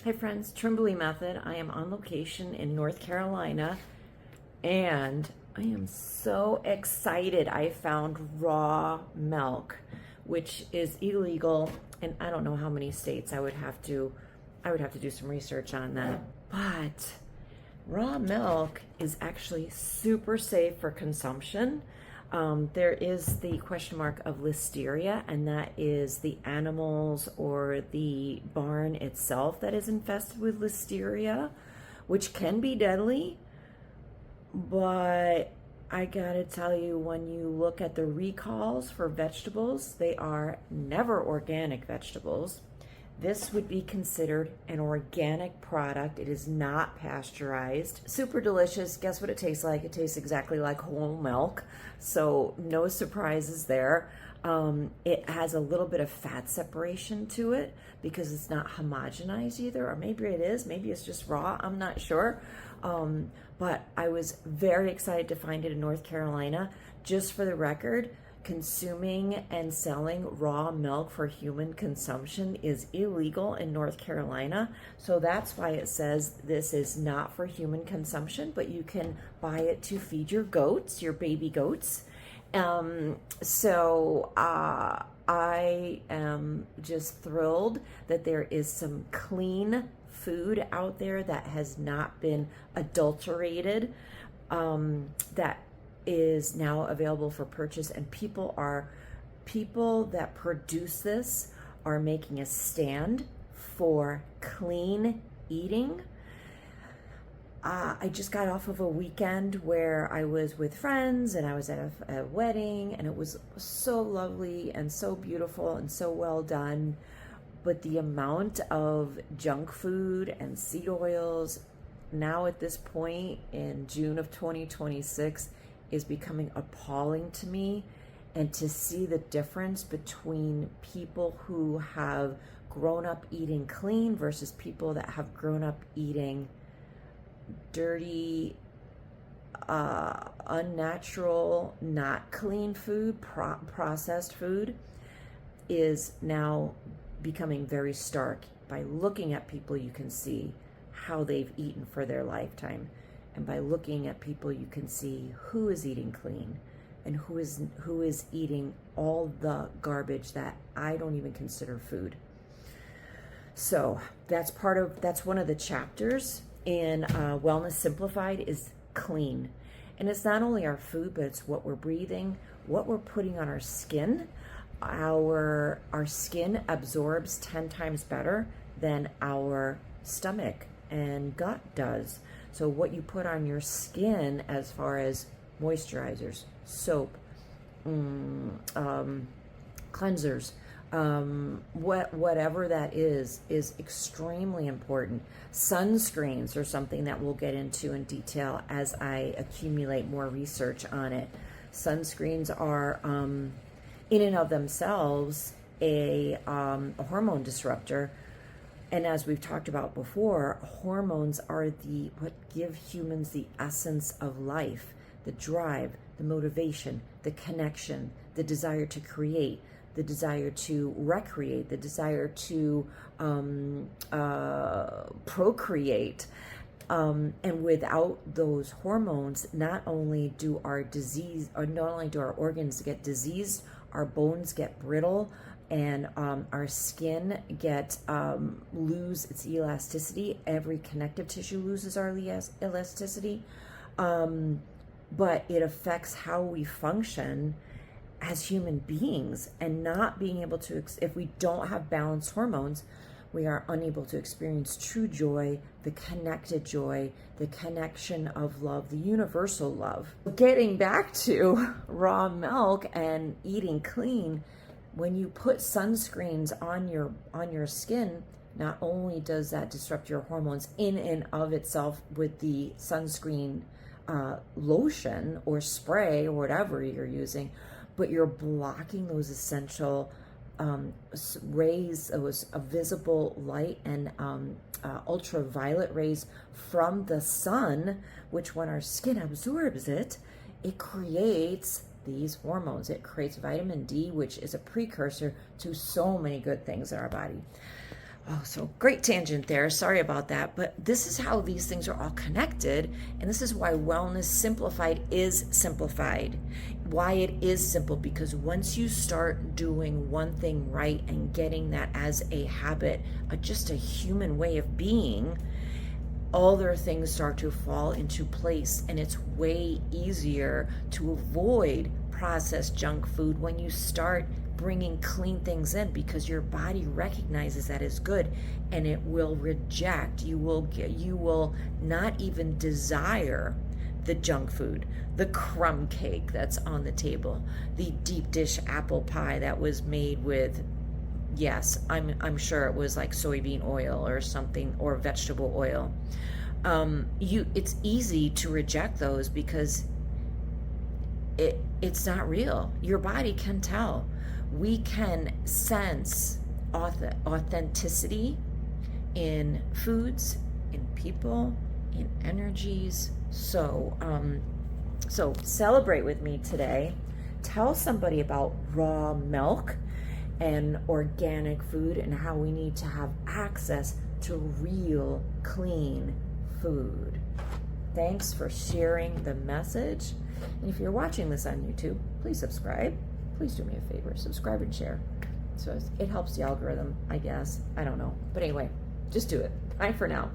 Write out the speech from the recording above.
Hi friends, Trimbley Method. I am on location in North Carolina and I am so excited. I found raw milk, which is illegal in I don't know how many states. I would have to do some research on that. But raw milk is actually super safe for consumption. There is the question mark of listeria, and that is the animals or the barn itself that is infested with listeria, which can be deadly. But I gotta tell you, when you look at the recalls for vegetables, they are never organic vegetables. This would be considered an organic product. It is not pasteurized. Super delicious. Guess what it tastes like? It tastes exactly like whole milk. So no surprises there. It has a little bit of fat separation to it because it's not homogenized either, or maybe it is. Maybe it's just raw. I'm not sure. But I was very excited to find it in North Carolina. Just for the record, consuming and selling raw milk for human consumption is illegal in North Carolina. So that's why it says this is not for human consumption, but you can buy it to feed your goats, your baby goats. I am just thrilled that there is some clean food out there that has not been adulterated, that is now available for purchase, and people that produce this are making a stand for clean eating. I just got off of a weekend where I was with friends and I was at a wedding, and it was so lovely and so beautiful and so well done. But the amount of junk food and seed oils now at this point in June of 2026 is becoming appalling to me. And to see the difference between people who have grown up eating clean versus people that have grown up eating dirty, unnatural, not clean food, processed food, is now becoming very stark. By looking at people, you can see how they've eaten for their lifetime. And by looking at people, you can see who is eating clean and who is eating all the garbage that I don't even consider food. So that's one of the chapters in Wellness Simplified, is clean. And it's not only our food, but it's what we're breathing, what we're putting on our skin. Our skin absorbs 10 times better than our stomach and gut does. So what you put on your skin as far as moisturizers, soap, cleansers, whatever that is extremely important. Sunscreens are something that we'll get into in detail as I accumulate more research on it. Sunscreens are in and of themselves a hormone disruptor. And as we've talked about before, hormones are what give humans the essence of life, the drive, the motivation, the connection, the desire to create, the desire to recreate, the desire to procreate. And without those hormones, not only do our organs get diseased, our bones get brittle, and our skin lose its elasticity. Every connective tissue loses our elasticity, but it affects how we function as human beings. And not being able to, if we don't have balanced hormones, we are unable to experience true joy, the connected joy, the connection of love, the universal love. Getting back to raw milk and eating clean, when you put sunscreens on your skin, not only does that disrupt your hormones in and of itself with the sunscreen lotion or spray or whatever you're using, but you're blocking those essential rays, those visible light and ultraviolet rays from the sun, which when our skin absorbs it, it creates these hormones. It creates vitamin D, which is a precursor to so many good things in our body. Oh, so great tangent there. Sorry about that. But this is how these things are all connected. And this is why Wellness Simplified is simplified. Why it is simple, because once you start doing one thing right and getting that as a habit, just a human way of being, other things start to fall into place. And it's way easier to avoid processed junk food when you start bringing clean things in, because your body recognizes that as good and it will reject. You will not even desire the junk food, the crumb cake that's on the table, the deep dish apple pie that was made with, yes, I'm sure it was like soybean oil or something, or vegetable oil. It's easy to reject those because it's not real. Your body can tell. We can sense authenticity in foods, in people, in energies. So celebrate with me today. Tell somebody about raw milk and organic food and how we need to have access to real, clean food. Thanks for sharing the message. And if you're watching this on YouTube, please subscribe. Please do me a favor, subscribe and share. So it helps the algorithm, I guess. I don't know. But anyway, just do it. Bye for now.